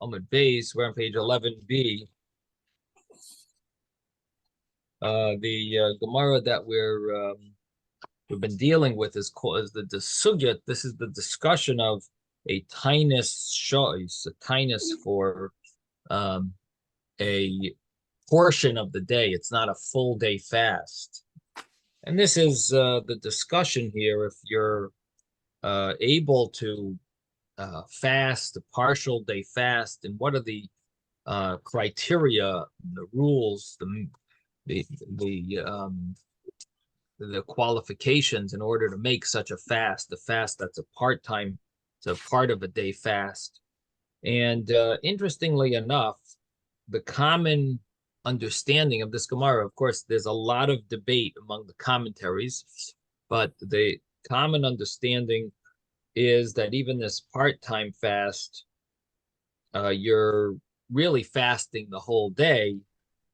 Talmud base. We're on page 11b. The Gemara that we've been dealing with is called the sugya. This is the discussion of a Taanis choice, a Taanis for a portion of the day. It's not a full day fast. And this is the discussion here. If you're able to fast, a partial day fast, and what are the criteria, the rules, the qualifications in order to make such a fast that's a part-time, it's a part of a day fast. And interestingly enough, the common understanding of this Gemara, of course, there's a lot of debate among the commentaries, but the common understanding is that even this part-time fast, you're really fasting the whole day,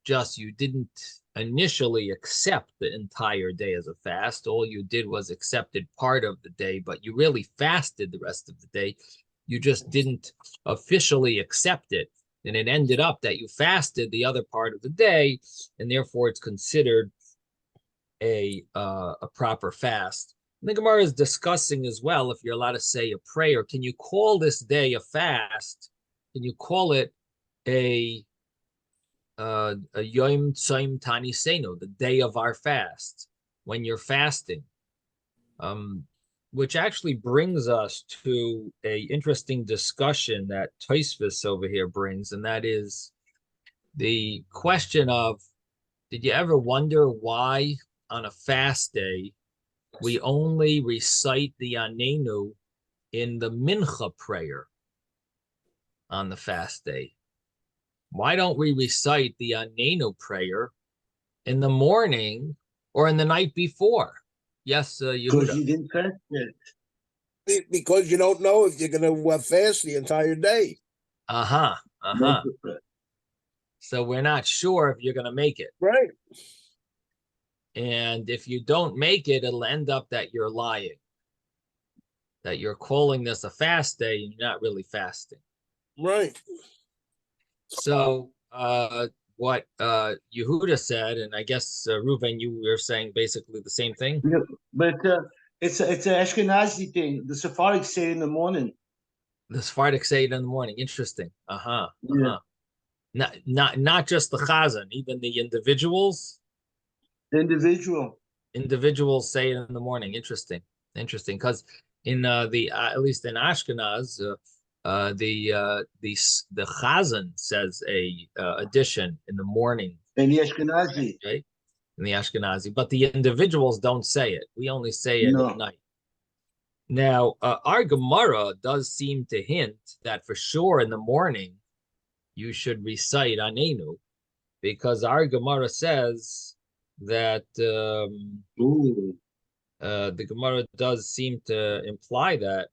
just you didn't initially accept the entire day as a fast. All you did was accepted part of the day, but you really fasted the rest of the day. You just didn't officially accept it. And it ended up that you fasted the other part of the day, and therefore it's considered a proper fast. And the Gemara is discussing as well, if you're allowed to say a prayer, can you call this day a fast? Can you call it a Yom Tzom Tanisenu, the day of our fast, when you're fasting? Which actually brings us to a interesting discussion that Teves over here brings, and that is the question of, did you ever wonder why on a fast day we only recite the Anenu in the Mincha prayer on the fast day? Why don't we recite the Anenu prayer in the morning or in the night before? Yes, Because Yehuda. you didn't fast it. Because you don't know if you're going to fast the entire day. So we're not sure if you're going to make it. Right. And if you don't make it, it'll end up that you're lying, that you're calling this a fast day and you're not really fasting. Right. So what Yehuda said, and I guess Reuven, you were saying basically the same thing. Yeah, but it's an Ashkenazi thing. The Sephardics say it in the morning. The Sephardics say it in the morning. Interesting. Yeah. Not just the Chazan, even the individuals. The individuals say it in the morning. Interesting. Because in at least in Ashkenaz, the Chazan says a addition in the morning. In the Ashkenazi. Right? In the Ashkenazi, but the individuals don't say it. We only say it at night. Now, our Gemara does seem to hint that for sure in the morning you should recite Anenu, because our Gemara says that the Gemara does seem to imply that.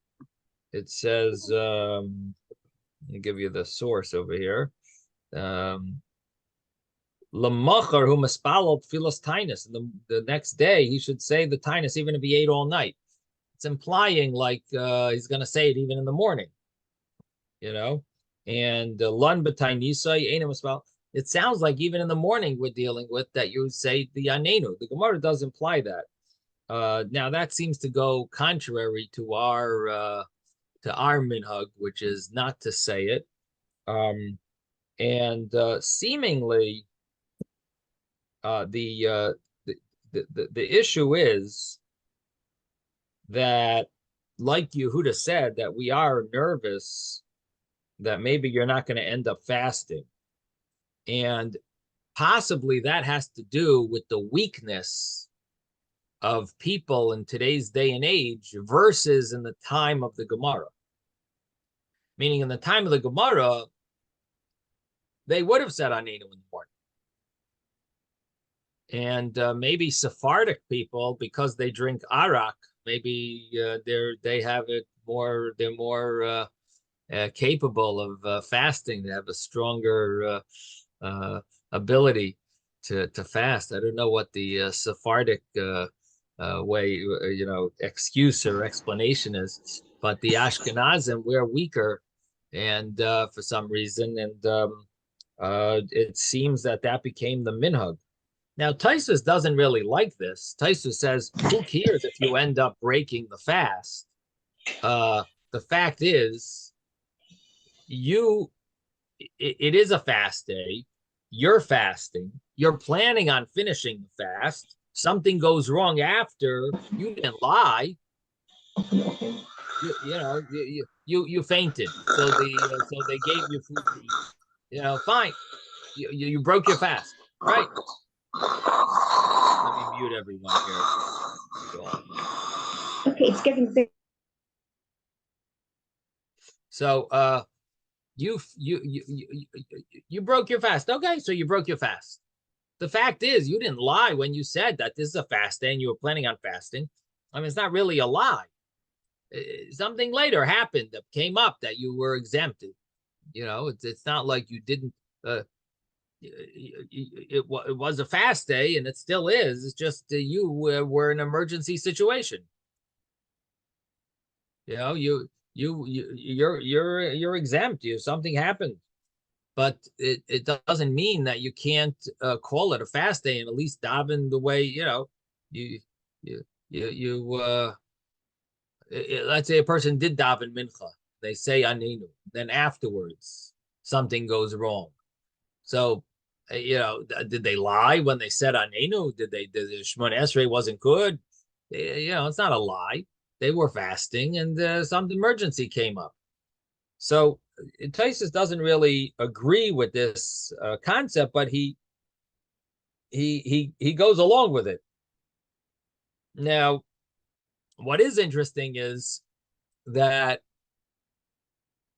It says, let me give you the source over here. Lamachar who maspalot filas Taanis, and the next day he should say the Taanis even if he ate all night. It's implying like he's going to say it even in the morning, And lun b'tainisai ain't maspal. It sounds like even in the morning we're dealing with that you say the Anenu. The Gemara does imply that. Now that seems to go contrary to our minhag, which is not to say it. And seemingly the issue is that, like Yehuda said, that we are nervous that maybe you're not going to end up fasting. And possibly that has to do with the weakness of people in today's day and age versus in the time of the Gemara. Meaning in the time of the Gemara, they would have said Anenu in the morning. And maybe Sephardic people, because they drink arak, maybe they have it more. They're more capable of fasting. They have a stronger ability to fast. I don't know what the Sephardic way, excuse or explanation is, but the Ashkenazim, we're weaker and for some reason, and it seems that became the minhag. Now, Teves doesn't really like this. Teves says, who cares if you end up breaking the fast? The fact is, it is a fast day. You're fasting. You're planning on finishing the fast. Something goes wrong after. You didn't lie. You fainted. So they gave you food to eat. Fine. You broke your fast, right? Let me mute everyone here. Okay, it's getting big. So you broke your fast. Okay, so you broke your fast. The fact is, you didn't lie when you said that this is a fast day and you were planning on fasting. I mean, it's not really a lie. Something later happened that came up that you were exempted. It's not like you didn't. It was a fast day and it still is. It's just you were in an emergency situation. You're exempt. Something happened, but it doesn't mean that you can't call it a fast day and at least daven the way let's say a person did daven mincha, they say anenu, then afterwards something goes wrong. So did they lie when they said anenu? Did the Shemona Esrei wasn't good? It's not a lie. They were fasting and some emergency came up. So Teves doesn't really agree with this concept, but he goes along with it. Now, what is interesting is that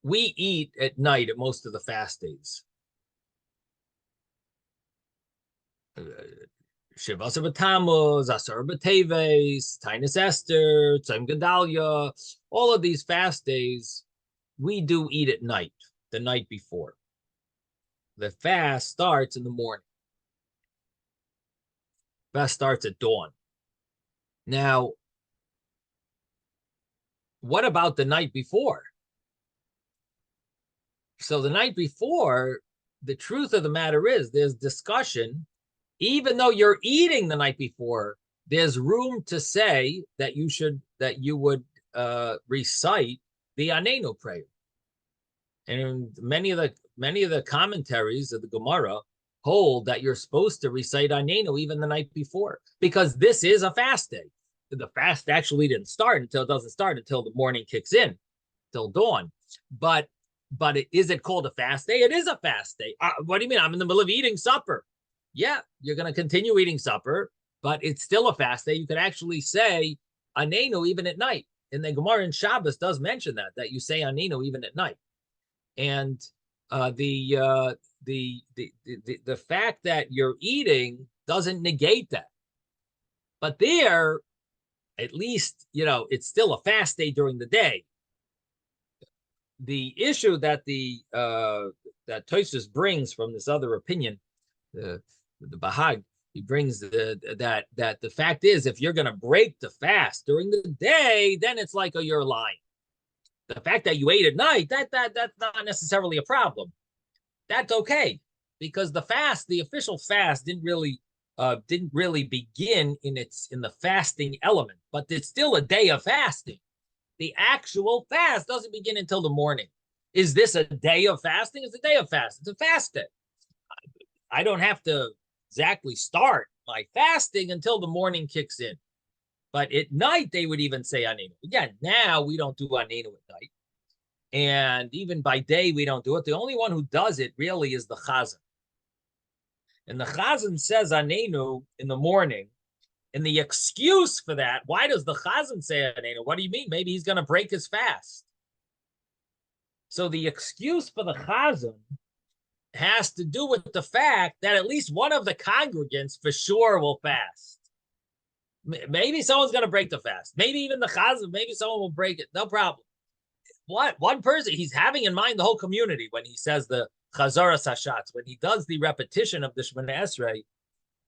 we eat at night at most of the fast days. Shivasa b'Tammuz, Asar b'Teves, Taanis Esther, Tzom Gedalia, all of these fast days, we do eat at night, the night before. The fast starts in the morning. Fast starts at dawn. Now, what about the night before? So the night before, the truth of the matter is there's discussion. Even though you're eating the night before, there's room to say that you would recite the Anenu prayer. And many of the commentaries of the Gemara hold that you're supposed to recite Anenu even the night before, because this is a fast day. The fast actually didn't start until the morning kicks in, till dawn. But is it called a fast day? It is a fast day. What do you mean? I'm in the middle of eating supper. Yeah, you're going to continue eating supper, but it's still a fast day. You could actually say Anenu even at night. And the Gemara in Shabbos does mention that you say Anenu even at night. And the fact that you're eating doesn't negate that. But there, at least, it's still a fast day during the day. The issue that that Teves brings from this other opinion, the Bahag, he brings that the fact is, if you're going to break the fast during the day, then it's like you're lying. The fact that you ate at night, that's not necessarily a problem. That's okay, because the official fast didn't really begin in the fasting element, but it's still a day of fasting. The actual fast doesn't begin until the morning. Is this a day of fasting? It's a day of fast. It's a fast day. I don't have to exactly start my fasting until the morning kicks in. But at night, they would even say Anenu. Again, now we don't do Anenu at night. And even by day, we don't do it. The only one who does it really is the Chazan. And the Chazan says Anenu in the morning. And the excuse for that, why does the Chazan say Anenu? What do you mean? Maybe he's going to break his fast. So the excuse for the Chazan has to do with the fact that at least one of the congregants for sure will fast. Maybe someone's going to break the fast. Maybe even the Chazan, maybe someone will break it. No problem. One person, he's having in mind the whole community when he says the Chazara Sashatz, when he does the repetition of the Shemona Esrei.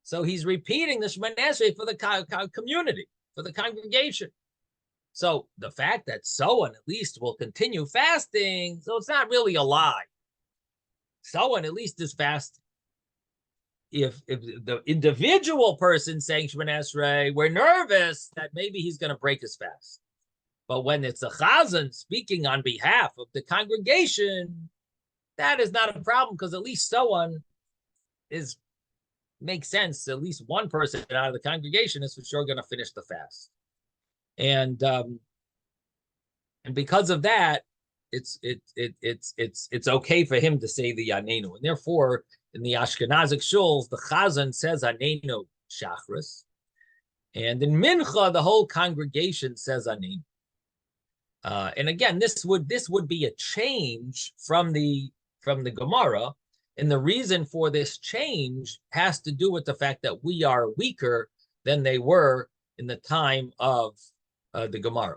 So he's repeating the Shemona Esrei for the community, for the congregation. So the fact that someone at least will continue fasting, so it's not really a lie. Someone at least is fasting. If the individual person saying Shemon Esrei, we're nervous that maybe he's going to break his fast. But when it's a chazan speaking on behalf of the congregation, that is not a problem because at least someone makes sense. At least one person out of the congregation is for sure going to finish the fast, and because of that, it's okay for him to say the Anenu, and therefore in the Ashkenazic shuls, the chazan says Anenu Shachris, and in Mincha the whole congregation says Anenu. And again, this would be a change from the Gemara, and the reason for this change has to do with the fact that we are weaker than they were in the time of the Gemara,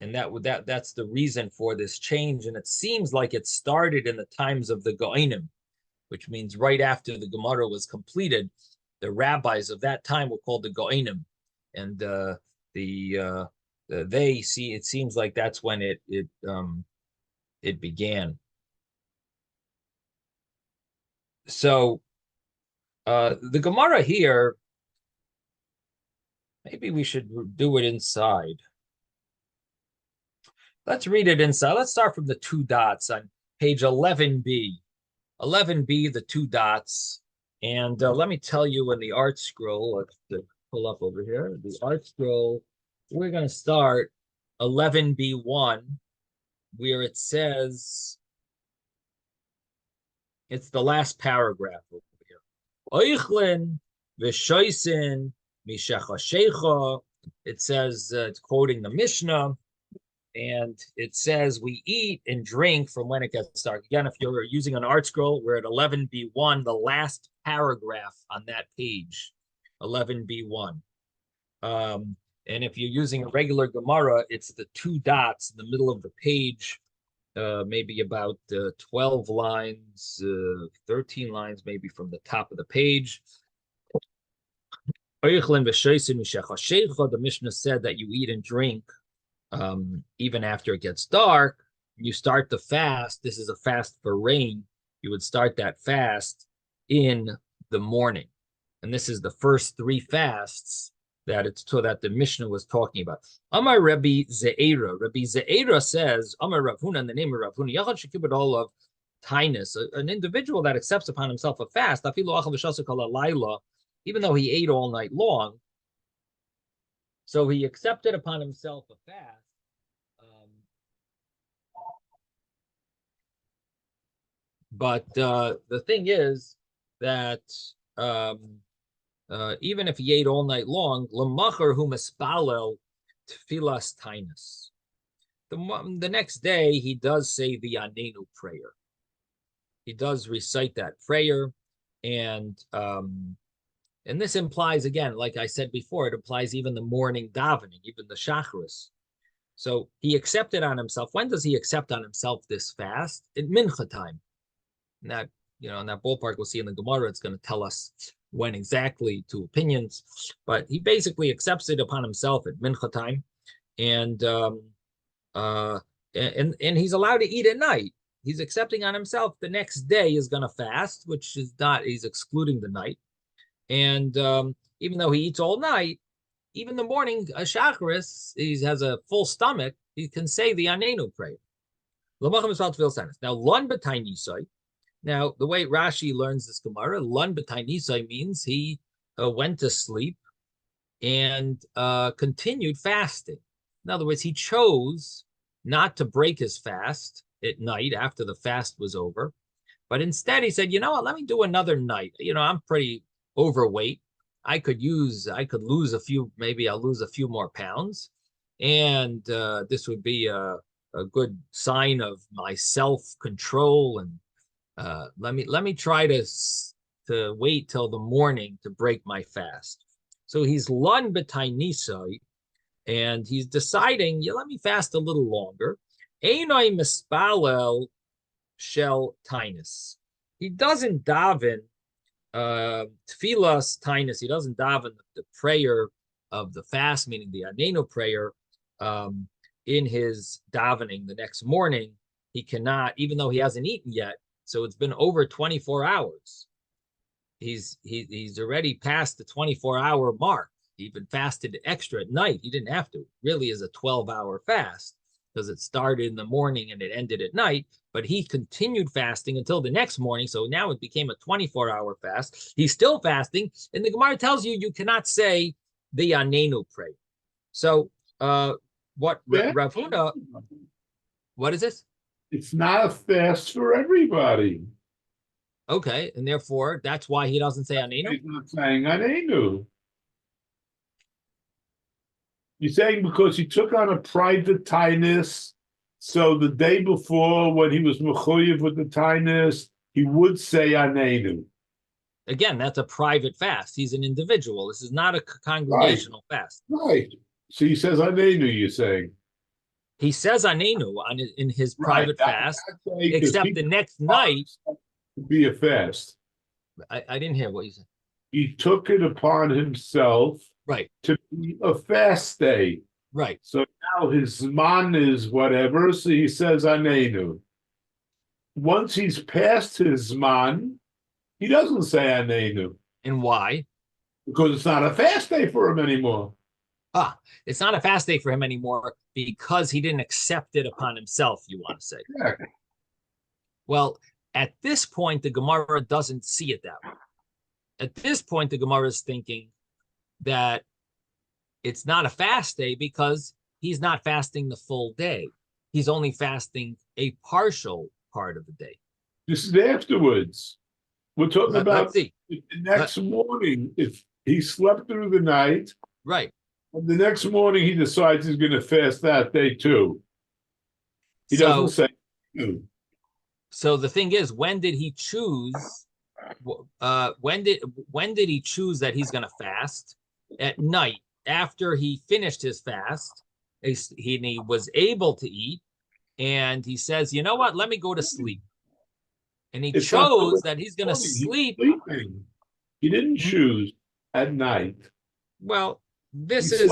and that's the reason for this change. And it seems like it started in the times of the Goinim, which means right after the Gemara was completed, the rabbis of that time were called the Goinim, and they see, it seems like that's when it began. So the Gemara here, maybe we should do it inside. Let's read it inside. Let's start from the two dots on page 11b. 11b, the two dots. And let me tell you, in the art scroll, let's pull up over here, the art scroll, we're going to start 11b1, where it says, it's the last paragraph over here. Oichlin v'shoisin mishachashecha. It says, it's quoting the Mishnah, and it says, we eat and drink from when it gets dark. Again, if you're using an art scroll, we're at 11b1, the last paragraph on that page, 11b1. And if you're using a regular Gemara, it's the two dots in the middle of the page, maybe about 12 lines, 13 lines, maybe from the top of the page. The Mishnah said that you eat and drink even after it gets dark. You start the fast. This is a fast for rain. You would start that fast in the morning. And this is the first three fasts that the Mishnah was talking about. Amar Rabbi Ze'era. Rabbi Ze'era says, Amar Rav Huna, in the name of Rav Huna, Yachad Shekibud all of Taanis, an individual that accepts upon himself a fast, even though he ate all night long. So he accepted upon himself a fast. But the thing is that even if he ate all night long, l'machar hu mispalel tfilas tainis. The next day, he does say the Anenu prayer. He does recite that prayer, and this implies, again, like I said before, it implies even the morning davening, even the shacharis. So he accepted on himself. When does he accept on himself this fast? At mincha time. And that, in that ballpark, we'll see in the Gemara, it's going to tell us when exactly, two opinions, but he basically accepts it upon himself at mincha time, and he's allowed to eat at night. He's accepting on himself the next day is going to fast, which is not, he's excluding the night. And even though he eats all night, even the morning, a shacharis, he has a full stomach, he can say the Anenu prayer. Now, lon b'tainisai. Now, the way Rashi learns this Gemara, lon b'tainisai means he went to sleep and continued fasting. In other words, he chose not to break his fast at night after the fast was over, but instead he said, you know what, let me do another night. I'm pretty overweight. I could lose a few, maybe I'll lose a few more pounds. And this would be a good sign of my self-control. And let me try to wait till the morning to break my fast. So he's lon b'tainisai, and he's deciding, let me fast a little longer. Einai mispalel shel tainis. He doesn't daven tfilas tainis. He doesn't daven the prayer of the fast, meaning the Anenu prayer, in his davening the next morning, he cannot, even though he hasn't eaten yet. So it's been over 24 hours. He's already past the 24-hour mark. He even fasted extra at night. He didn't have to. It really is a 12-hour fast because it started in the morning and it ended at night. But he continued fasting until the next morning. So now it became a 24-hour fast. He's still fasting. And the Gemara tells you cannot say the Yanenu prayer. So what Rav Huna, what is this? It's not a fast for everybody. Okay, and therefore that's why he doesn't say Anenu. He's not saying Anenu. You're saying because he took on a private Taanis, so the day before when he was mechuyev with the Taanis, he would say Anenu. Again, that's a private fast. He's an individual. This is not a congregational fast. Right. So he says Anenu, you're saying. He says Anenu in his private fast, except the next night. Be a fast. I didn't hear what you said. He took it upon himself to be a fast day. Right. So now his man is whatever, so he says Anenu. Once he's past his man, he doesn't say Anenu. And why? Because it's not a fast day for him anymore. It's not a fast day for him anymore because he didn't accept it upon himself, you want to say. Exactly. Well, at this point, the Gemara doesn't see it that way. At this point, the Gemara is thinking that it's not a fast day because he's not fasting the full day. He's only fasting a partial part of the day. This is afterwards. We're talking about the next morning. If he slept through the night, right, and the next morning he decides he's going to fast that day too. He doesn't say. So the thing is, when did he choose? When did he choose that he's going to fast? At night, after he finished his fast, he was able to eat, and he says, "You know what? Let me go to sleep." And he chose that he's going to sleep. He didn't choose at night. Well, this is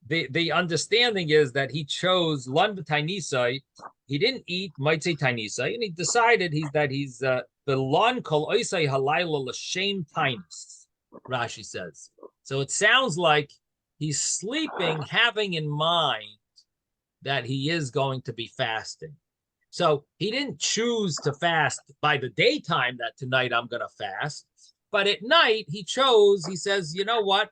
the understanding is that he chose Lun B'Tainisai. He didn't eat Maitzei Tainisai, and he decided he's the Lun Kol Oisai Halayla L'Shem Tainis, Rashi says. So it sounds like he's sleeping, having in mind that he is going to be fasting. So he didn't choose to fast by the daytime that tonight I'm going to fast. But at night, he says, you know what?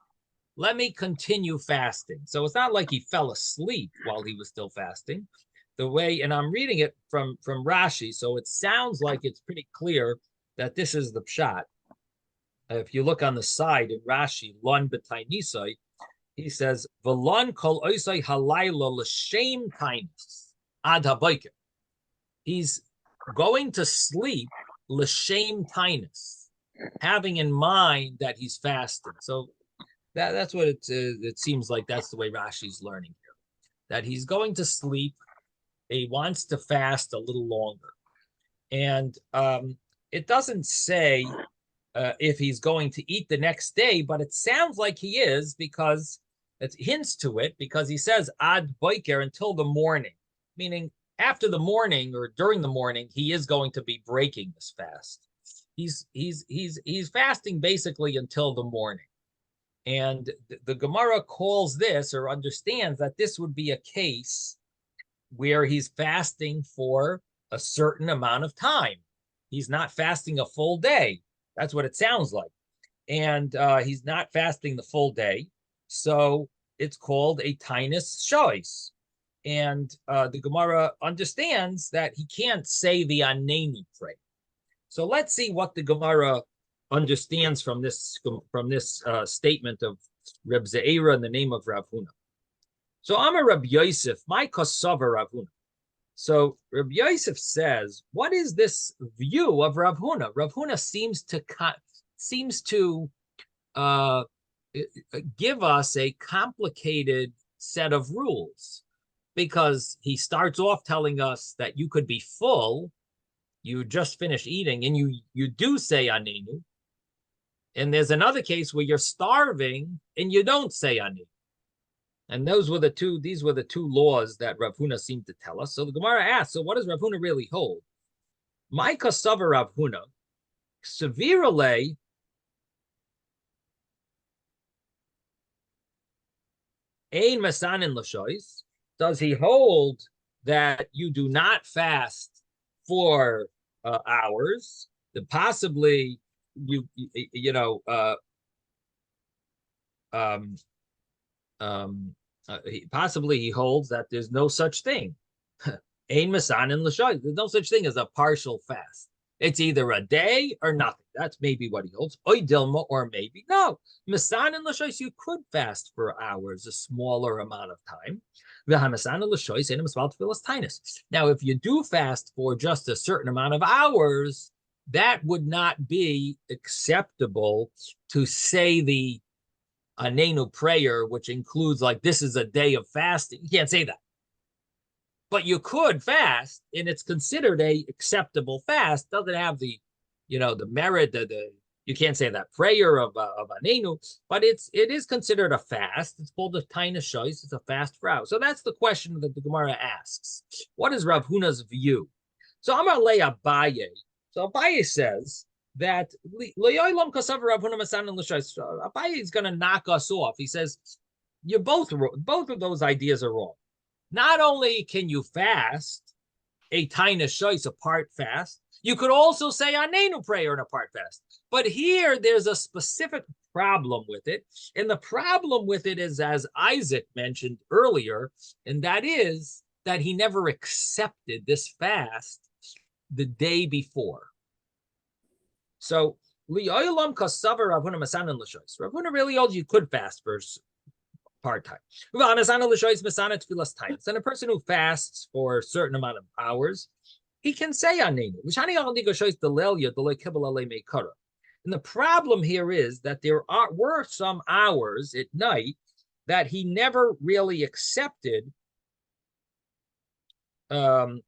Let me continue fasting. So it's not like he fell asleep while he was still fasting. And I'm reading it from Rashi, so it sounds like it's pretty clear that this is the pshat. If you look on the side in Rashi, Lun B'Tainisai, he says, V'lun kol oisai halayla l'shem tainis ad habayker. He's going to sleep l'shem tainis, having in mind that he's fasting. So that's what it seems like. That's the way Rashi's learning here, that he's going to sleep. He wants to fast a little longer. And it doesn't say if he's going to eat the next day, but it sounds like he is because it hints to it, because he says ad boiker, until the morning, meaning after the morning or during the morning, he is going to be breaking this fast. He's fasting basically until the morning. And the Gemara calls this, or understands that this would be a case where he's fasting for a certain amount of time. He's not fasting a full day. That's what it sounds like. And he's not fasting the full day. So it's called a Taanis choice. And the Gemara understands that he can't say the Anenu prayer. So let's see what the Gemara understands from this statement of Reb Ze'era in the name of Rav Huna. So Amar Reb Yosef, my kasava Rav Huna. So Reb Yosef says, what is this view of Rav Huna? Rav Huna seems to give us a complicated set of rules, because he starts off telling us that you could be full, you just finished eating, and you do say Anenu. And there's another case where you're starving and you don't say ani. And these were the two laws that Rav Huna seemed to tell us. So the Gemara asks, so what does Rav Huna really hold? My kasava Rav Huna, severely ein masanin l'shois. Does he hold that you do not fast for hours? That possibly possibly he holds that there's no such thing. Ein masanin l'shois. There's no such thing as a partial fast. It's either a day or nothing. That's maybe what he holds. Oy dilma, or maybe no. Masanin l'shois, you could fast for hours, a smaller amount of time. Now, if you do fast for just a certain amount of hours, that would not be acceptable to say the Anenu prayer, which includes like this is a day of fasting. You can't say that. But you could fast, and it's considered a acceptable fast. Doesn't have the merit, you can't say that prayer of Anenu, but it is considered a fast. It's called a Taanis shois. It's a fast for hours. So that's the question that the Gemara asks. What is Rav Huna's view? So I'm gonna lay Abaye. So Abaye says that Abaye is gonna knock us off. He says you're both of those ideas are wrong. Not only can you fast a Taanis shois, a part fast, you could also say Anenu prayer in a part fast. But here there's a specific problem with it. And the problem with it is, as Isaac mentioned earlier, and that is that he never accepted this fast the day before. So, Rav Huna really holds you could fast for part-time. And a person who fasts for a certain amount of hours, he can say Anenu. And the problem here is that there were some hours at night that he never really accepted the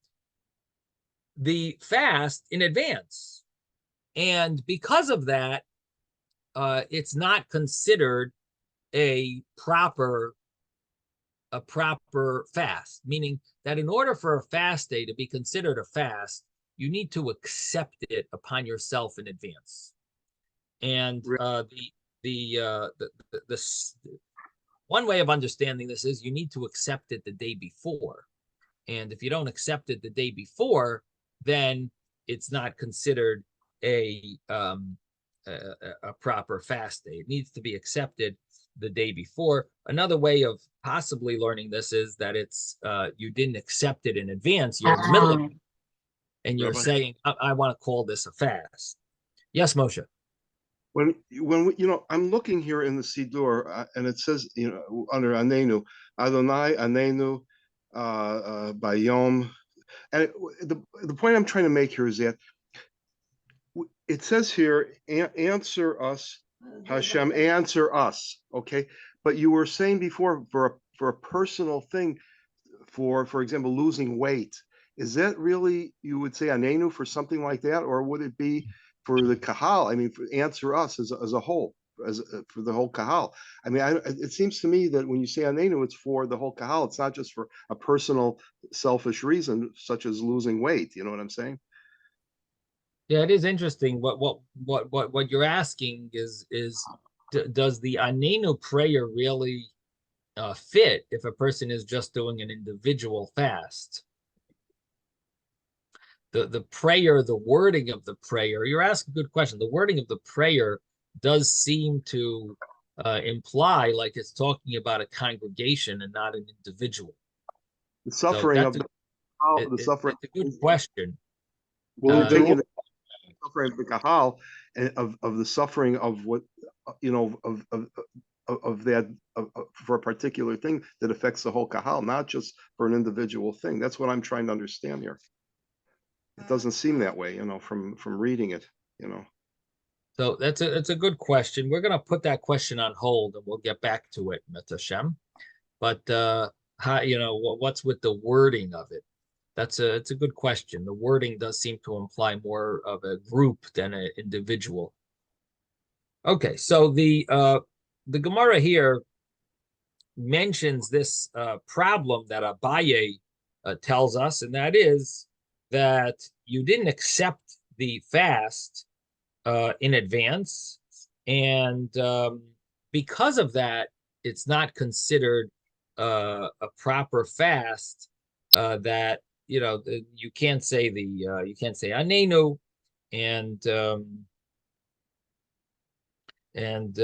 fast in advance. And because of that, it's not considered a proper fast, meaning that in order for a fast day to be considered a fast, you need to accept it upon yourself in advance. And the one way of understanding this is you need to accept it the day before. And if you don't accept it the day before, then it's not considered a proper fast day. It needs to be accepted the day before. Another way of possibly learning this is that it's you didn't accept it in advance. You're in the middle of it, and you're saying, I want to call this a fast. Yes, Moshe. When I'm looking here in the Siddur, and it says, under Anenu, Adonai Anenu Bayom, and the point I'm trying to make here is that it says here, answer us, Hashem, answer us. Okay, but you were saying before for a personal thing, for example, losing weight, is that really, you would say Anenu for something like that, or would it be for the kahal? I mean, answer us as a whole, for the whole kahal. I mean, it seems to me that when you say Anenu, it's for the whole kahal. It's not just for a personal, selfish reason, such as losing weight. You know what I'm saying? Yeah, it is interesting. What you're asking is does the Anenu prayer really fit if a person is just doing an individual fast? The prayer, the wording of the prayer, you're asking a good question. The wording of the prayer does seem to imply like it's talking about a congregation and not an individual. The suffering so of the suffering. It's a good question. Well, we're thinking the suffering of the kahal, and of the suffering of what of that for a particular thing that affects the whole kahal, not just for an individual thing. That's what I'm trying to understand here. It doesn't seem that way, from reading it, So it's a good question. We're gonna put that question on hold, and we'll get back to it, Hashem. But what's with the wording of it? It's a good question. The wording does seem to imply more of a group than an individual. Okay, so the Gemara here mentions this problem that Abaye tells us, and that is that you didn't accept the fast in advance, and because of that, it's not considered a proper fast. That you can't say anenu, and and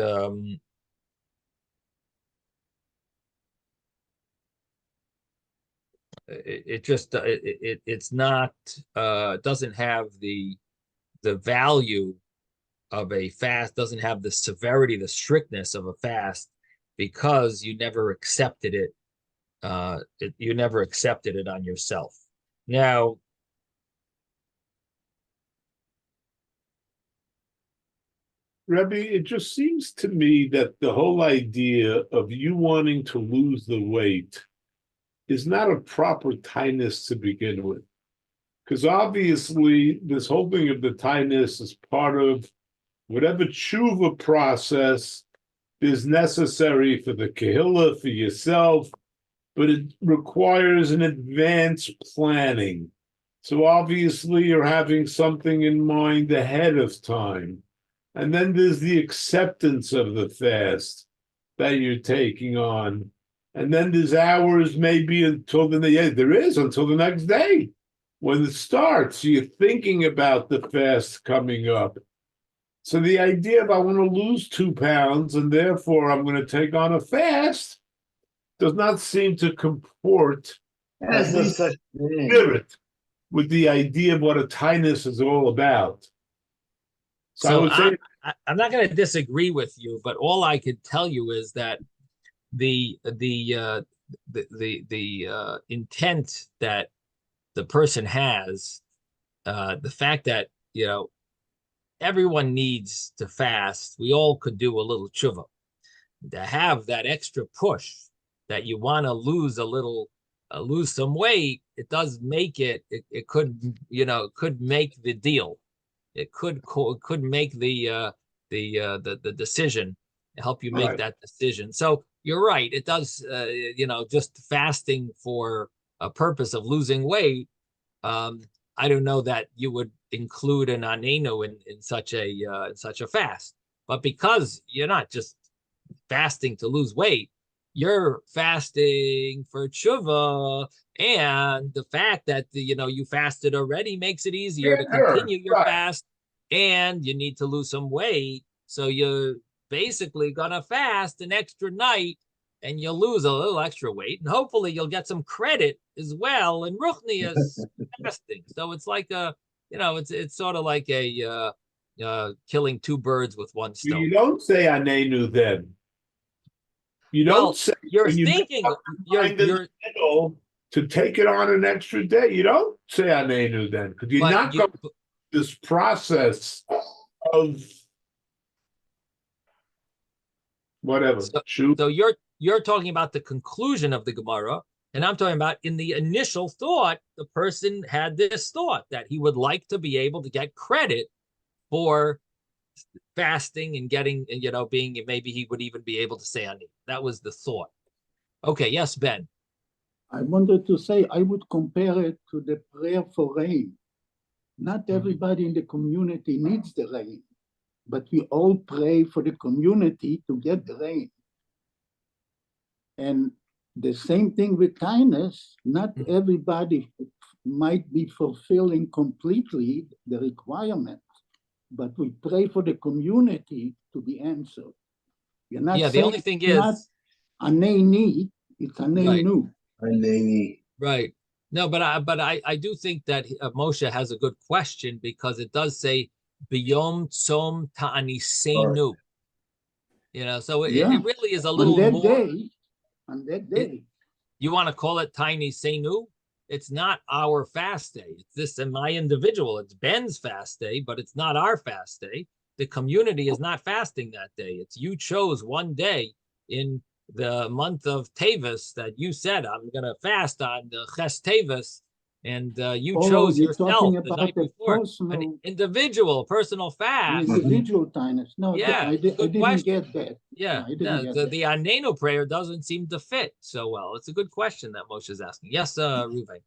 it's not doesn't have the value of a fast, doesn't have the severity, the strictness of a fast, because you never accepted it. You never accepted it on yourself. Now, Rebbe, it just seems to me that the whole idea of you wanting to lose the weight is not a proper Taanis to begin with. Because obviously, this whole thing of the Taanis is part of whatever tshuva process is necessary for the kehillah, for yourself, but it requires an advanced planning. So obviously, you're having something in mind ahead of time. And then there's the acceptance of the fast that you're taking on. And then there's hours maybe until until the next day when it starts. You're thinking about the fast coming up. So the idea of I want to lose 2 pounds and therefore I'm going to take on a fast does not seem to comport There's no such thing. spirit with the idea of what a Taanis is all about. So I would say I'm not going to disagree with you, but all I could tell you is that the intent that the person has, the fact that everyone needs to fast. We all could do a little tshuva. To have that extra push that you want to lose lose some weight, it does make it could make the deal. It could make the decision, help you make that decision. So you're right. It does, just fasting for a purpose of losing weight. I don't know that you would include an anenu in such a fast, but because you're not just fasting to lose weight, you're fasting for tshuva, and the fact that you fasted already makes it easier to continue your fast, and you need to lose some weight, so you're basically gonna fast an extra night, and you'll lose a little extra weight, and hopefully you'll get some credit as well in ruchnius fasting. So it's like it's sort of like a killing 2 birds with 1 stone. You don't say anenu then. You don't say you're thinking you're to take it on an extra day. You don't say anenu then because you're not going through this process of whatever. So you're talking about the conclusion of the Gemara, and I'm talking about in the initial thought, the person had this thought that he would like to be able to get credit for fasting and getting, being, maybe he would even be able to say ani. That was the thought. Okay, yes, Ben. I wanted to say I would compare it to the prayer for rain. Not everybody in the community needs the rain, but we all pray for the community to get the rain. And the same thing with kindness, not everybody might be fulfilling completely the requirement, but we pray for the community to be answered. You're not the only thing is not aneni, it's anenu. Right. No, but I do think that Moshe has a good question, because it does say biyom tzom ta'anisenu. So it really is a little more. On that day. You want to call it Tiny Senu? It's not our fast day. It's this and my individual. It's Ben's fast day, but it's not our fast day. The community is not fasting that day. It's you chose one day in the month of Teves that you said, I'm going to fast on the Ches Teves, And you Oh, chose you're yourself talking the about night a before, personal, an individual, personal an fast. individual Tanis. No, Yeah, I good didn't question. get that. Yeah, No, I didn't get that. the Anenu prayer doesn't seem to fit so well. It's a good question that Moshe is asking. Yes, Ruven.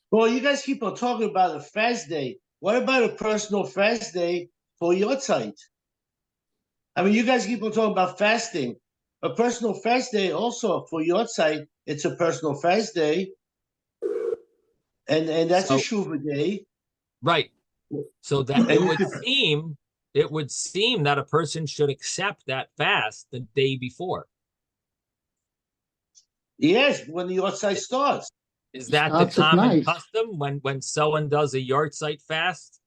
Well, you guys keep on talking about a fast day. What about a personal fast day for your site? I mean, you guys keep on talking about fasting. A personal fast day also for your site, it's a personal fast day. And that's a So, Shuva day. right. So that And it would seem that a person should accept that fast the day before. yes, when the site starts. Is that the Starts at common night. custom when someone does a yard site fast?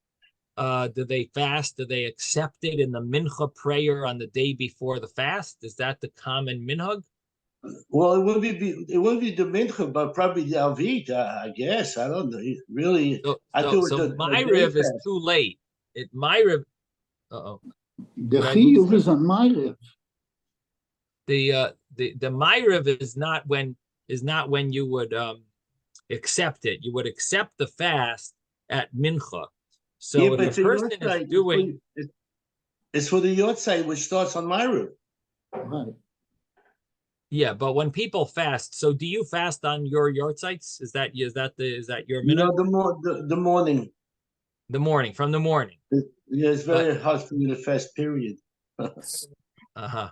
Do they fast? Do they accept it in the mincha prayer on the day before the fast? Is that the common minhag? Well, it wouldn't be the mincha, but probably the avit. I guess I don't know. Really, I thought it was So a day Ma'ariv is fast. too late. Ma'ariv. Uh-oh. The Did I lose chiyuv is on my liv. the Ma'ariv is not when you would accept it. You would accept the fast at mincha. So Yeah, if but a it's a person is yortzeit. doing It's for the yortzeit, which starts on my roof. Right. yeah, but when people fast, so do you fast on your yard sites? Is that your No, minhag? the morning. The morning, from the morning. Yeah, it's But very hard for me to fast. Period. uh-huh.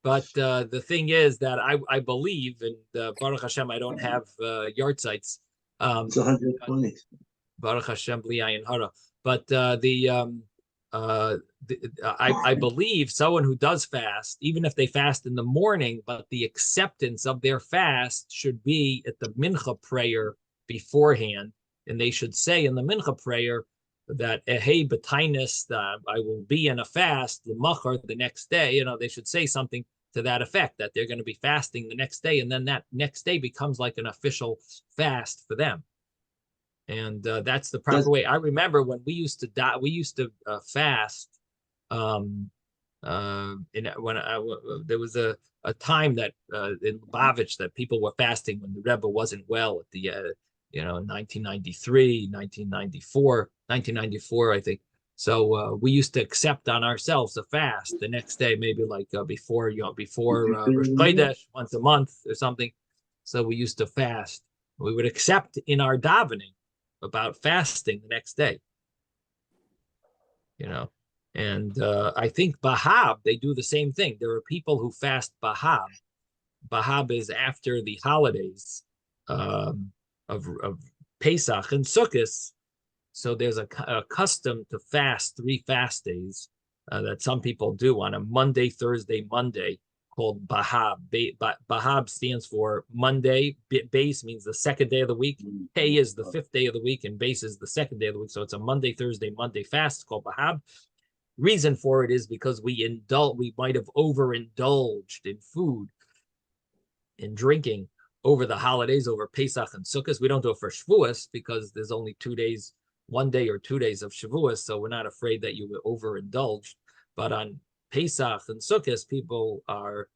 But the thing is that I believe, and Baruch Hashem, I don't have yard sites. It's 120. Baruch Hashem bli ayin hara. But I believe someone who does fast, even if they fast in the morning, but the acceptance of their fast should be at the mincha prayer beforehand, and they should say in the mincha prayer that hey b'tainis, I will be in a fast the machar the next day. You know, they should say something to that effect, that they're going to be fasting the next day, and then that next day becomes like an official fast for them. And that's the proper way. I remember when we used to fast. When there was a time that in Lubavitch that people were fasting when the Rebbe wasn't well at the 1993, 1994, I think. So we used to accept on ourselves a fast the next day, maybe like before Rosh Chodesh, once a month or something. So we used to fast. We would accept in our davening about fasting the next day, and I think Bahab, they do the same thing. There are people who fast Bahab. Bahab is after the holidays of Pesach and Sukkot. So there's a custom to fast 3 fast days that some people do on a Monday, Thursday, Monday, called Bahab. Bahab stands for Monday. Base means the second day of the week. Pei is the 5th day of the week, and base is the 2nd day of the week. So it's a Monday, Thursday, Monday fast. It's called Bahab. Reason for it is because we might have overindulged in food and drinking over the holidays, over Pesach and Sukkot. We don't do it for Shavuos because there's only 2 days, 1 day or 2 days of Shavuos, so we're not afraid that you will overindulge. But on Pesach and Sukkot, people are,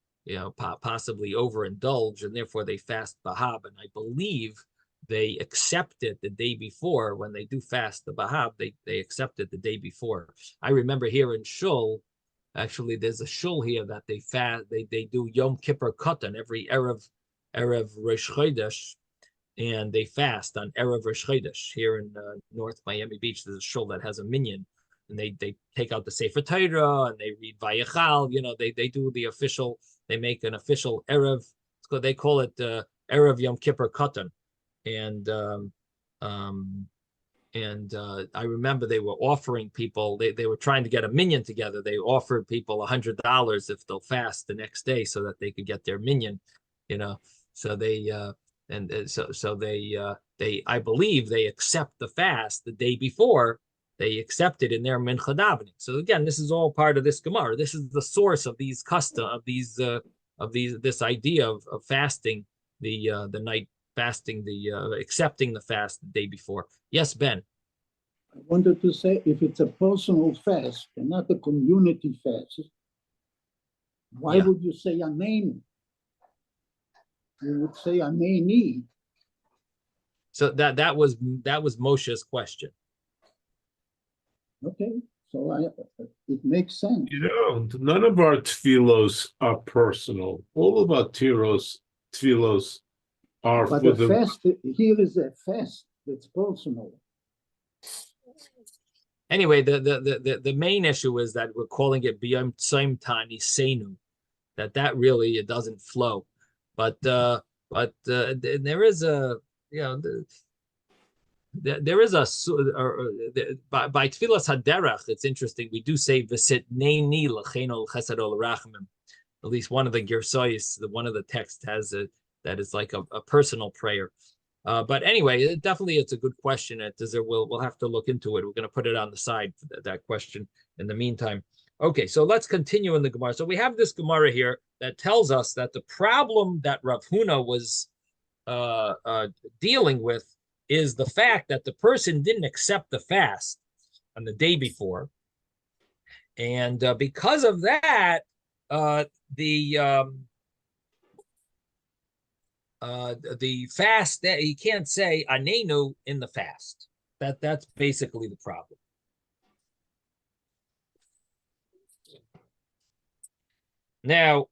possibly overindulge, and therefore they fast Bahab. And I believe they accept it the day before. When they do fast the Bahab, they accept it the day before. I remember here in Shul, actually, there's a Shul here that they fast. They do Yom Kippur Katan every Erev Rosh Chodesh, and they fast on Erev Rosh Chodesh. Here in North Miami Beach, there's a Shul that has a minyan, and they take out the Sefer Torah and they read Vayechal. They do the official. They make an official Erev. They call it Erev Yom Kippur Katan, and I remember they were offering people. They were trying to get a minyan together. They offered people $100 if they'll fast the next day so that they could get their minyan. So they I believe they accept the fast the day before. They accept it in their mincha davening. So again, this is all part of this Gemara. This is the source of these this idea of fasting the night, fasting accepting the fast the day before. Yes, Ben. I wanted to say, if it's a personal fast and not a community fast, why would you say amen? You would say ameni. So that was Moshe's question. Okay, so it makes sense. You know, none of our tefillos are personal. All of our tefillos are But for the fast, here is a fast that's personal. Anyway, the main issue is that we're calling it B'yom Tzom Taanis Seinu, that really it doesn't flow, but there is a, you know, there is a by Tfilas Haderach. It's interesting. We do say V'sit neini l'chein chesed l'rachamim. At least one of the Gersois, one of the texts has that is like a personal prayer. But anyway, definitely it's a good question. We'll have to look into it. We're going to put it on the side for that question in the meantime. Okay, so let's continue in the Gemara. So we have this Gemara here that tells us that the problem that Rav Huna was dealing with is the fact that the person didn't accept the fast on the day before. And because of that, the fast, that he can't say anenu in the fast. That's basically the problem. Now,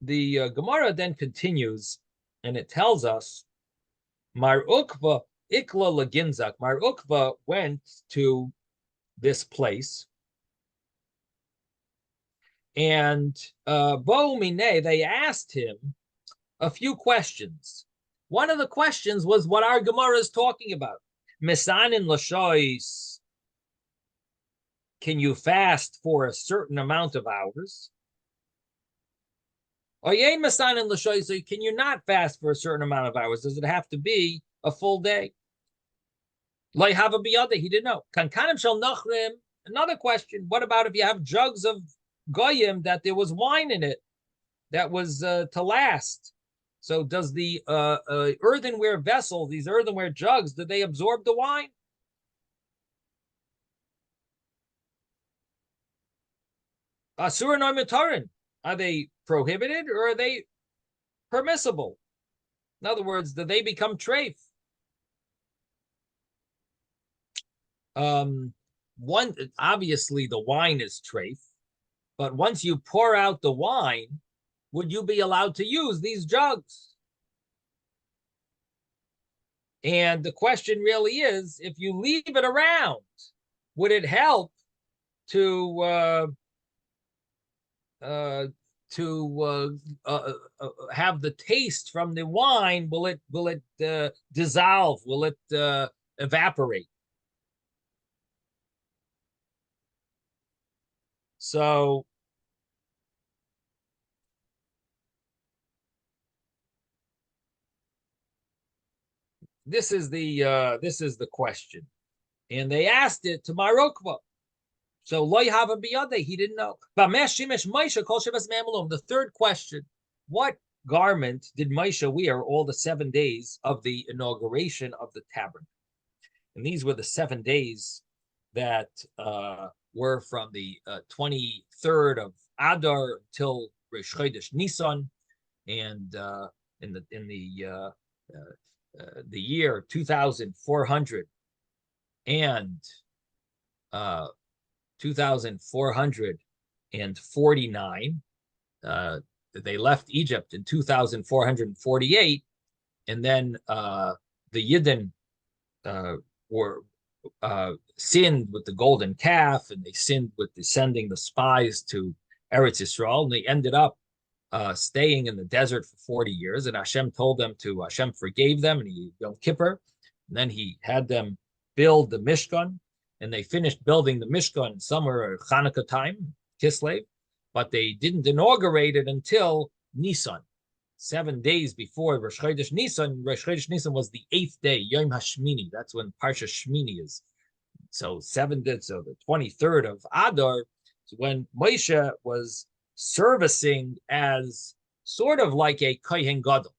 the Gemara then continues, and it tells us, Mar Ukva Ikla Laginzak. Mar Ukva went to this place, and Bo Mine, they asked him a few questions. One of the questions was what our Gemara is talking about. Misanin Lashois, can you fast for a certain amount of hours? Or Yain Misanin Lashois, can you not fast for a certain amount of hours? Does it have to be a full day? Lay have a biyade, he didn't know. Kankanim shel nachrim. Another question. What about if you have jugs of goyim that there was wine in it that was to last? So does the earthenware vessel, these earthenware jugs, do they absorb the wine? Asur no mitarin. Are they prohibited or are they permissible? In other words, do they become treif? One, obviously the wine is treif, but once you pour out the wine, would you be allowed to use these jugs? And the question really is, if you leave it around, would it help to have the taste from the wine? Will it dissolve? Will it evaporate? So this is the question, and they asked it to Marokva. So loy have a biyade, he didn't know. The third question: what garment did Moshe wear all the 7 days of the inauguration of the tabernacle? And these were the 7 days that were from the 23rd of Adar until Rosh Chodesh Nisan, and in the year 2400 and 2449. They left Egypt in 2448, and then the Yidden were sinned with the golden calf, and they sinned with sending the spies to Eretz Yisrael, and they ended up staying in the desert for 40 years. And Hashem forgave them, and he Yom Kippur, and then he had them build the Mishkan, and they finished building the Mishkan somewhere Hanukkah time, Kislev, but they didn't inaugurate it until Nisan, 7 days before Rosh Chodesh Nisan. Rosh Chodesh Nisan was the 8th day, Yom HaShmini. That's when Parsha Shmini is. So the 23rd of Adar is when Moshe was servicing as sort of like a Kohen Gadol.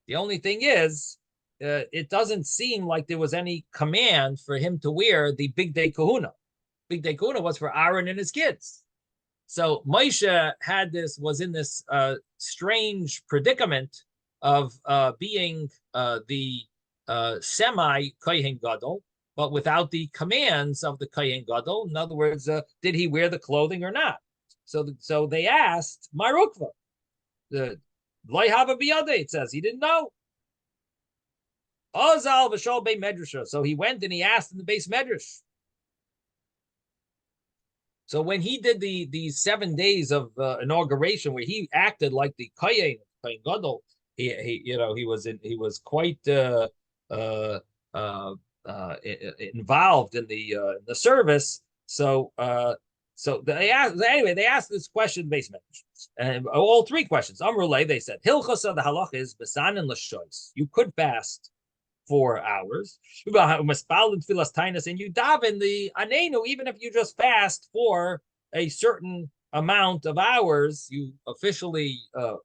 The only thing is, it doesn't seem like there was any command for him to wear the Big Day Kahuna. Big Day Kahuna was for Aaron and his kids. So Moshe was in this strange predicament of being the semi Kohen Gadol, but without the commands of the Kohen Gadol. In other words, did he wear the clothing or not? So they asked Marukva, the Loihava Biyade, it says he didn't know. Ozal v'shol bei medrasha. So he went and he asked in the base medrash. So when he did these 7 days of inauguration, where he acted like the Kohen Gadol, he was quite involved in the service. So they asked this question based and all 3 questions. Amrulay, they said Hilchasa, the halacha is besan and l'shois. You could fast 4 hours. And you daven the anenu, even if you just fast for a certain amount of hours, you officially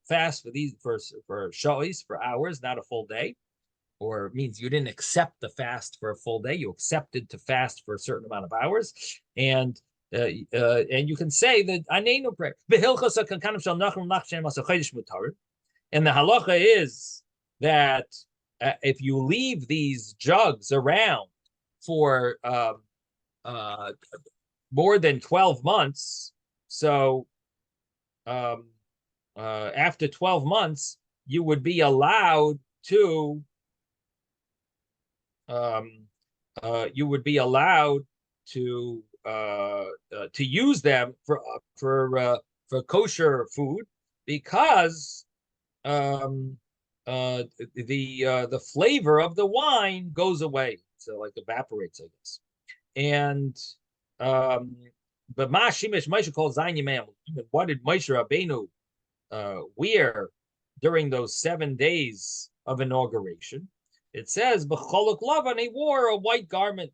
fast for shois, for hours, not a full day. Or it means you didn't accept the fast for a full day. You accepted to fast for a certain amount of hours. And you can say that anenu prayer. And the halacha is that if you leave these jugs around for more than 12 months, so after 12 months, you would be allowed to use them for kosher food, because the flavor of the wine goes away, so like evaporates, I guess. And but Moshe calls Zayin Yemei. What did Moshe Rabbeinu wear during those 7 days of inauguration? It says b'cholok lavan, he wore a white garment.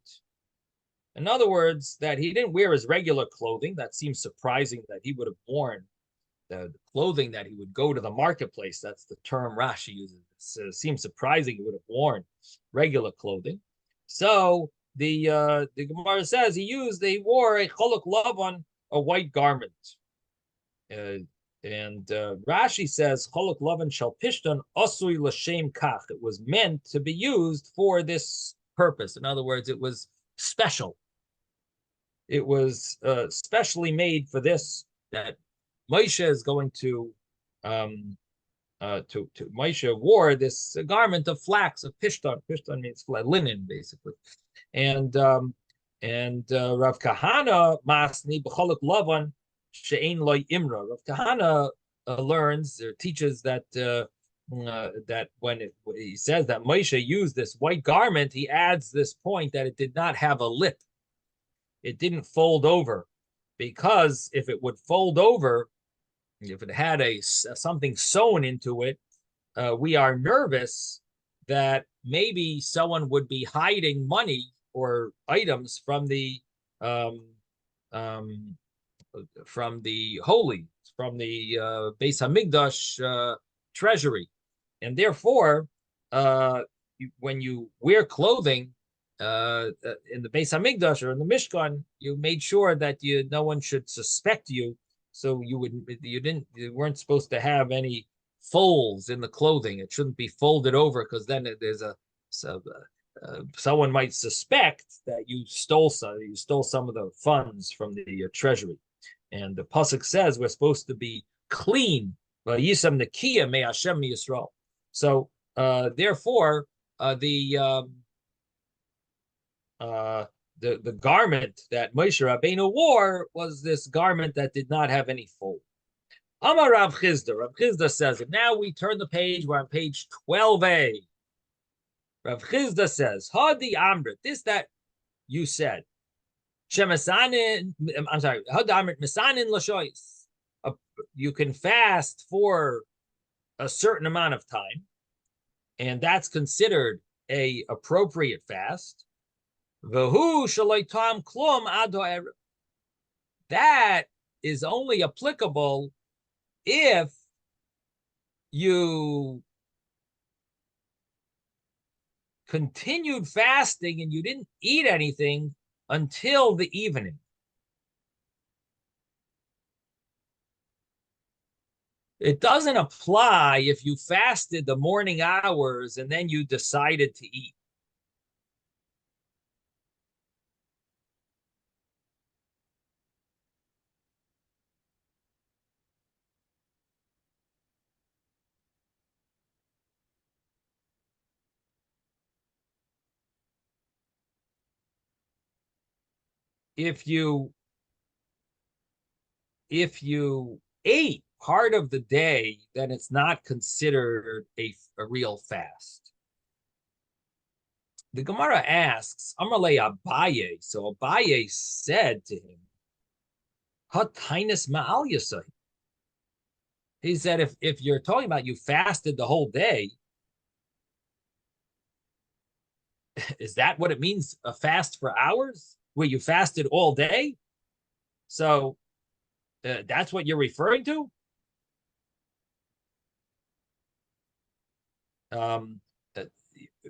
In other words, that he didn't wear his regular clothing. That seems surprising that he would have worn the clothing that he would go to the marketplace. That's the term Rashi uses. It seems surprising he would have worn regular clothing. So the Gemara says he wore a cholok lavan, a white garment. And Rashi says cholok lavan shel pishton osui l'shem kach. It was meant to be used for this purpose. In other words, it was special. It was specially made for this, that Moshe is going to Moshe wore this garment of flax, of pishton. Pishton means linen, basically. And Rav Kahana masni b'cholok lavan she'ein loy imra. Rav Kahana learns or teaches that that when he says that Moshe used this white garment, he adds this point that it did not have a lip. It didn't fold over, because if it would fold over, if it had something sewn into it, we are nervous that maybe someone would be hiding money or items from the holy, from the Beis Hamikdash treasury, and therefore, when you wear clothing in the Beis Hamikdash or in the Mishkan, you made sure that no one should suspect you. So you weren't supposed to have any folds in the clothing. It shouldn't be folded over, because then there's someone might suspect that you stole some of the funds from the treasury. And the pasuk says we're supposed to be clean. Yisam nekiya me Hashem Yisrael. So therefore, the garment that Moshe Rabbeinu wore was this garment that did not have any fold. Amar Rav Chizda. Rav Chizda says it. Now we turn the page. We're on page 12a. Rav Chizda says, Hadi Amrit, this that you said. Shemasanin, I'm sorry, Hadi Amrit Misanin Lashois. You can fast for a certain amount of time, and that's considered a appropriate fast. That is only applicable if you continued fasting and you didn't eat anything until the evening. It doesn't apply if you fasted the morning hours and then you decided to eat. If you ate part of the day, then it's not considered a real fast. The Gemara asks, Amarle Abaye. So Abaye said to him, Taanis ma'al yasai. He said, if you're talking about you fasted the whole day, is that what it means, a fast for hours, where you fasted all day? So that's what you're referring to?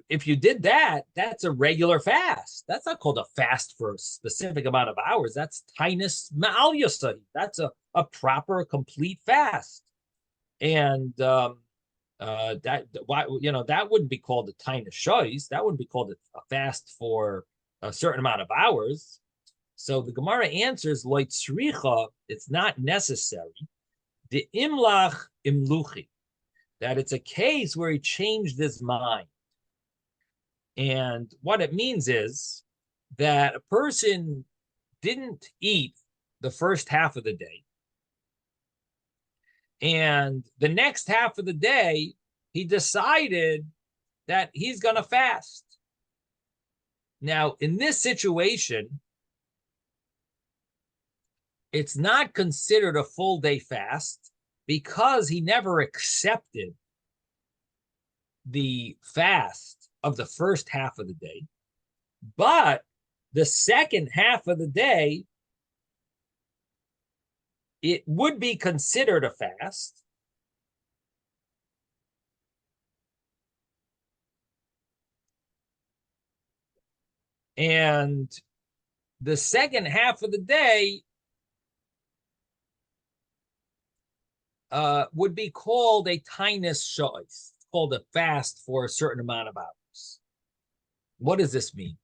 If you did that, that's a regular fast. That's not called a fast for a specific amount of hours. That's Taanis ma'al yasai. That's a proper, complete fast. And that wouldn't be called a Taanis shois. That wouldn't be called a fast for a certain amount of hours. So the Gemara answers, lo tzricha, it's not necessary. The imlach imluchi, that it's a case where he changed his mind. And what it means is that a person didn't eat the first half of the day. And the next half of the day, he decided that he's going to fast. Now, in this situation, it's not considered a full day fast because he never accepted the fast of the first half of the day. But the second half of the day, it would be considered a fast. And the second half of the day would be called a Taanis shois. It's called a fast for a certain amount of hours. What does this mean?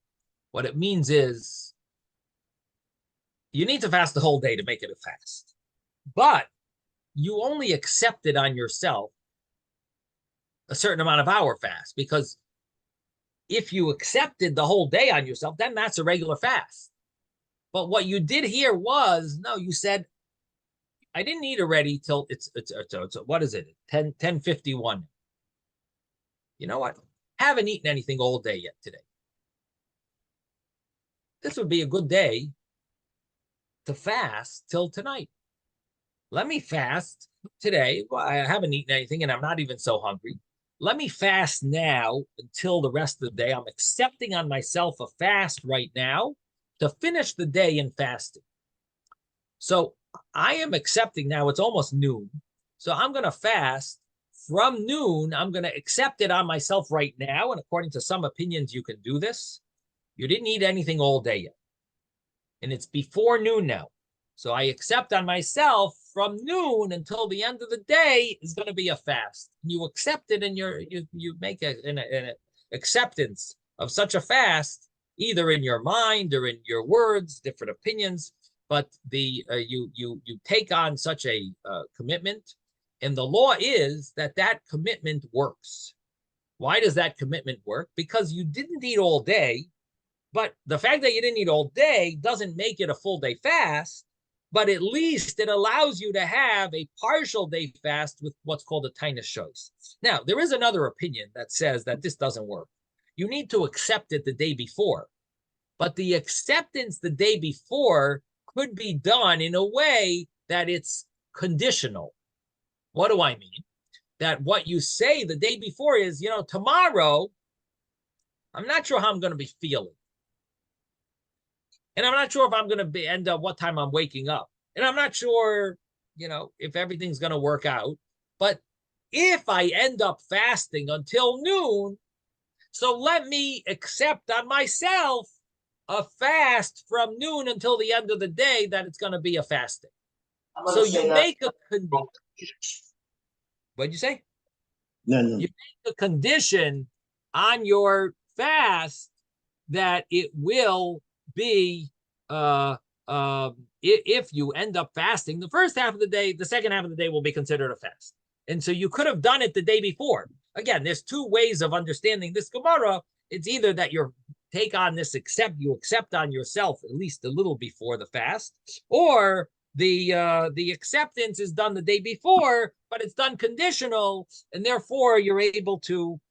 What it means is you need to fast the whole day to make it a fast. But you only accepted on yourself a certain amount of hour fast, because if you accepted the whole day on yourself, then that's a regular fast. But what you did here was, no, you said, I didn't eat already till it's what is it? 10:51. You know what? Haven't eaten anything all day yet today. This would be a good day to fast till tonight. Let me fast today. Well, I haven't eaten anything and I'm not even so hungry. Let me fast now until the rest of the day. I'm accepting on myself a fast right now to finish the day in fasting. So I am accepting now, it's almost noon. So I'm going to fast from noon. I'm going to accept it on myself right now. And according to some opinions, you can do this. You didn't eat anything all day yet. And it's before noon now. So I accept on myself from noon until the end of the day is going to be a fast. You accept it and you make an acceptance of such a fast, either in your mind or in your words, different opinions. But you take on such a commitment, and the law is that commitment works. Why does that commitment work? Because you didn't eat all day, but the fact that you didn't eat all day doesn't make it a full day fast, but at least it allows you to have a partial day fast with what's called a Taanis shois. Now, there is another opinion that says that this doesn't work. You need to accept it the day before, but the acceptance the day before could be done in a way that it's conditional. What do I mean? That what you say the day before is, tomorrow, I'm not sure how I'm going to be feeling. And I'm not sure if I'm going to end up what time I'm waking up. And I'm not sure, if everything's going to work out. But if I end up fasting until noon, so let me accept on myself a fast from noon until the end of the day that it's going to be a fasting. So you make a What'd you say? No, no. You make a condition on your fast that it will be if you end up fasting the first half of the day, the second half of the day will be considered a fast. And so you could have done it the day before. Again, there's two ways of understanding this Gemara. It's either that you take on this you accept on yourself at least a little before the fast, or the acceptance is done the day before, but it's done conditional, and therefore you're able to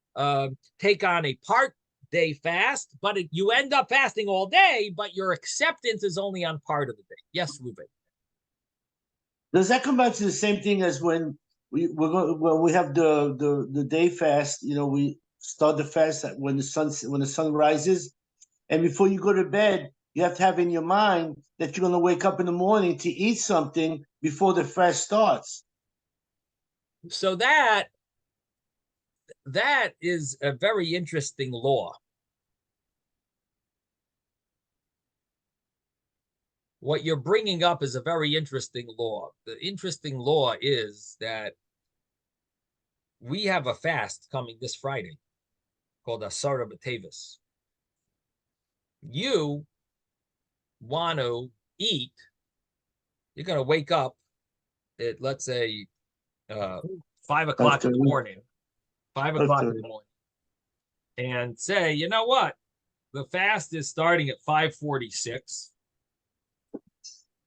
take on a part day fast, but you end up fasting all day, but your acceptance is only on part of the day. Yes, Ruben. Does that come back to the same thing as when when we have the day fast? You know, we start the fast when the sun rises, and before you go to bed, you have to have in your mind that you're going to wake up in the morning to eat something before the fast starts. So that is a very interesting law. What you're bringing up is a very interesting law. The interesting law is that we have a fast coming this Friday called Asara Teves. You want to eat, you're going to wake up at, let's say, 5 o'clock in the morning, 5 o'clock in the morning, and say, you know what? The fast is starting at 5:46.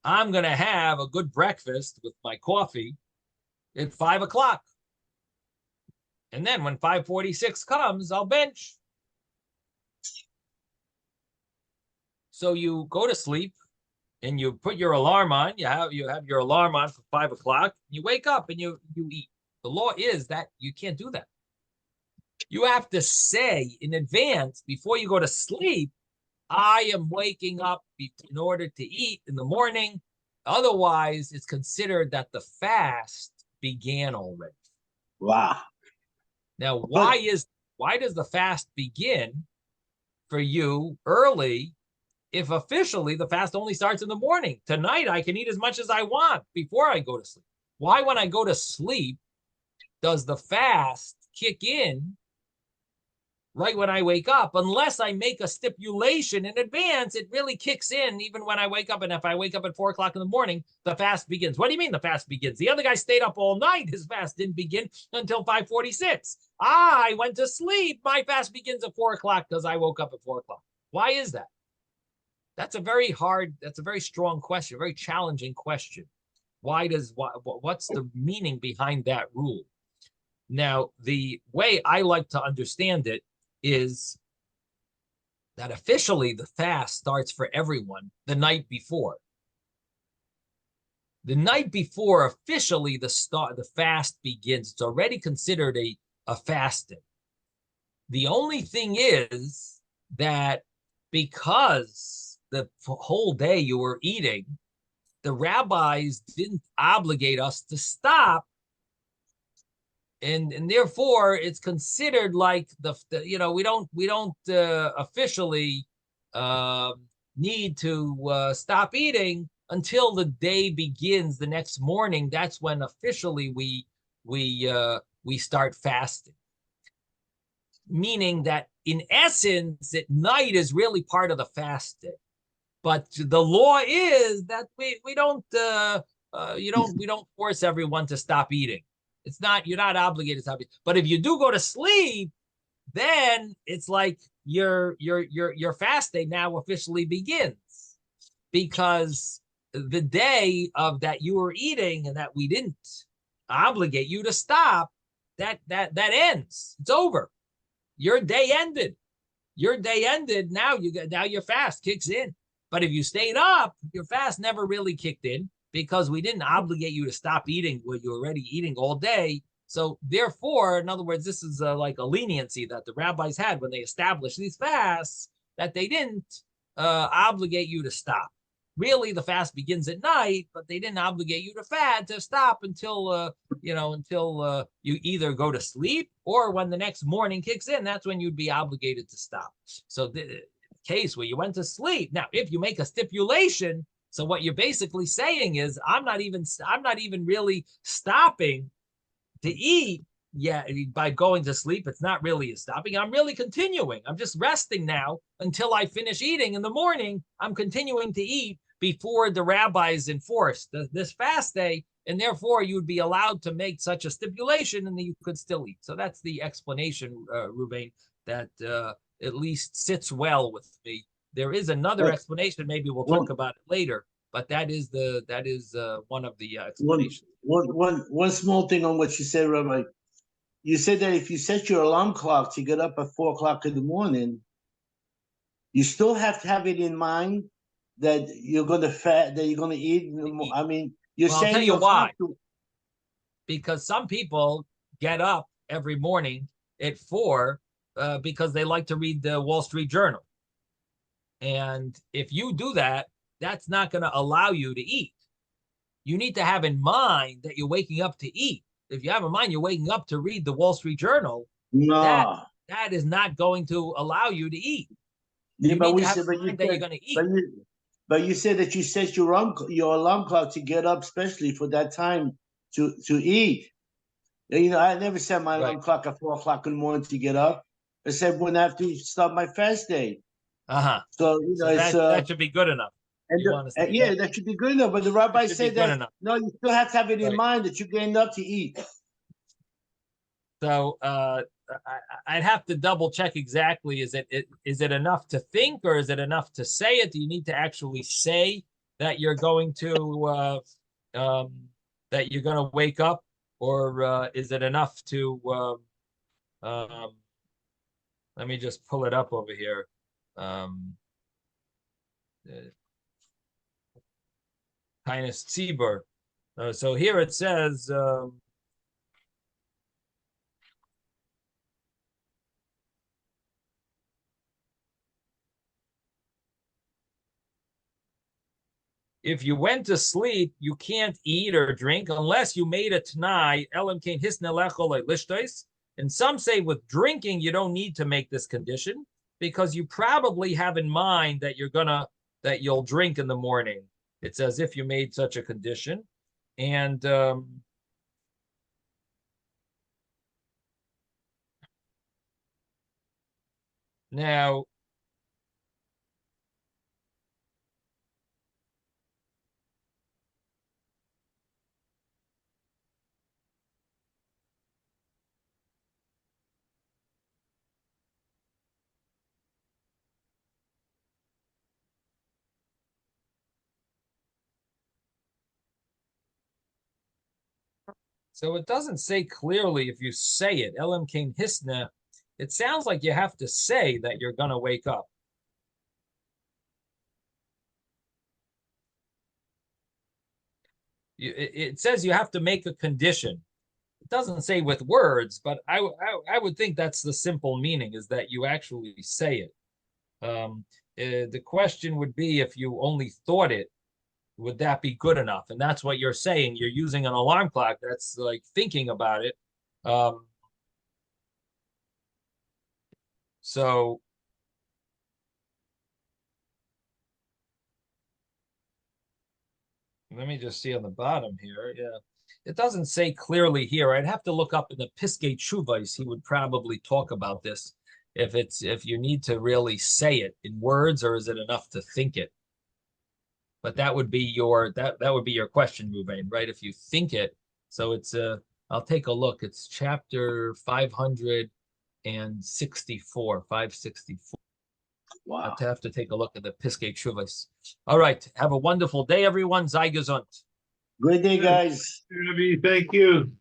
I'm going to have a good breakfast with my coffee at 5 o'clock. And then when 5:46 comes, I'll bench. So you go to sleep and you put your alarm on. You have your alarm on for 5 o'clock. You wake up and you eat. The law is that you can't do that. You have to say in advance before you go to sleep, I am waking up in order to eat in the morning. Otherwise, it's considered that the fast began already. Wow. Now, why does the fast begin for you early if officially the fast only starts in the morning? Tonight, I can eat as much as I want before I go to sleep. Why, when I go to sleep, does the fast kick in right when I wake up? Unless I make a stipulation in advance, it really kicks in even when I wake up. And if I wake up at 4 o'clock in the morning, the fast begins. What do you mean the fast begins? The other guy stayed up all night. His fast didn't begin until 5:46. I went to sleep. My fast begins at 4 o'clock because I woke up at 4 o'clock. Why is that? That's a very strong question, a very challenging question. What's the meaning behind that rule? Now, the way I like to understand it is that officially the fast starts for everyone the night before. The night before officially the fast begins. It's already considered a fasting. The only thing is that because the whole day you were eating, the rabbis didn't obligate us to stop. And therefore, it's considered like we don't officially need to stop eating until the day begins the next morning. That's when officially we start fasting. Meaning that in essence, at night is really part of the fast day. But the law is that we don't force everyone to stop eating. It's not, you're not obligated to stop eating. But if you do go to sleep, then it's like your fast day now officially begins, because the day of that you were eating and that we didn't obligate you to stop, that ends. It's over. Your day ended. Now your fast kicks in. But if you stayed up, your fast never really kicked in, because we didn't obligate you to stop eating when you're already eating all day. So therefore, in other words, this is like a leniency that the rabbis had when they established these fasts, that they didn't obligate you to stop. Really, the fast begins at night, but they didn't obligate you to stop until you either go to sleep, or when the next morning kicks in, that's when you'd be obligated to stop. So the case where you went to sleep. Now, if you make a stipulation, so what you're basically saying is, I'm not even really stopping To eat, yeah, by going to sleep, it's not really a stopping. I'm really continuing. I'm just resting now until I finish eating in the morning. I'm continuing to eat before the rabbis enforced this fast day, and therefore you would be allowed to make such a stipulation and you could still eat. So that's the explanation, Ruvain, that at least sits well with me. There is another explanation. Maybe we'll talk about it later, but that is one of the explanations. One small thing on what you said, Rabbi. You said that if you set your alarm clock to get up at 4 o'clock in the morning, you still have to have it in mind that you're going to eat. I mean, you're Well, saying I'll tell you why. to. Because some people get up every morning at 4 because they like to read the Wall Street Journal. And if you do that, that's not going to allow you to eat. You need to have in mind that you're waking up to eat. If you have in mind you're waking up to read the Wall Street Journal, No. that is not going to allow you to eat. Yeah, You need to have in mind that you're going to eat. But you said that you set your alarm clock to get up, especially for that time to eat. You know, I never set my alarm clock at 4 o'clock in the morning to get up. I said when I have to start my fast day. So you know, that should be good enough. That should be good enough. But the rabbi said that no, you still have to have it in mind that you're getting up to eat. So I'd have to double check exactly. Is it enough to think, or is it enough to say it? Do you need to actually say that you're going to wake up, or is it enough to? Let me just pull it up over here. Taanis Tzibur. So here it says. If you went to sleep, you can't eat or drink unless you made a t'nai. And some say with drinking, you don't need to make this condition because you probably have in mind that you'll drink in the morning. It's as if you made such a condition. And now, so it doesn't say clearly if you say it, Elam Kain Hisna, it sounds like you have to say that you're going to wake up. It says you have to make a condition. It doesn't say with words, but I would think that's the simple meaning, is that you actually say it. The question would be, if you only thought it, would that be good enough? And that's what you're saying. You're using an alarm clock that's like thinking about it. So let me just see on the bottom here. Yeah, it doesn't say clearly here. I'd have to look up in the Piskei Teshuvos. He would probably talk about this. If you need to really say it in words, or is it enough to think it? But that would be your question, Ruvain, right? If you think it, so it's I'll take a look. It's chapter 564, 564. Wow. I have to take a look at the Piskei Teshuvos. All right. Have a wonderful day, everyone. Sei gesund. Great day, guys. Thank you.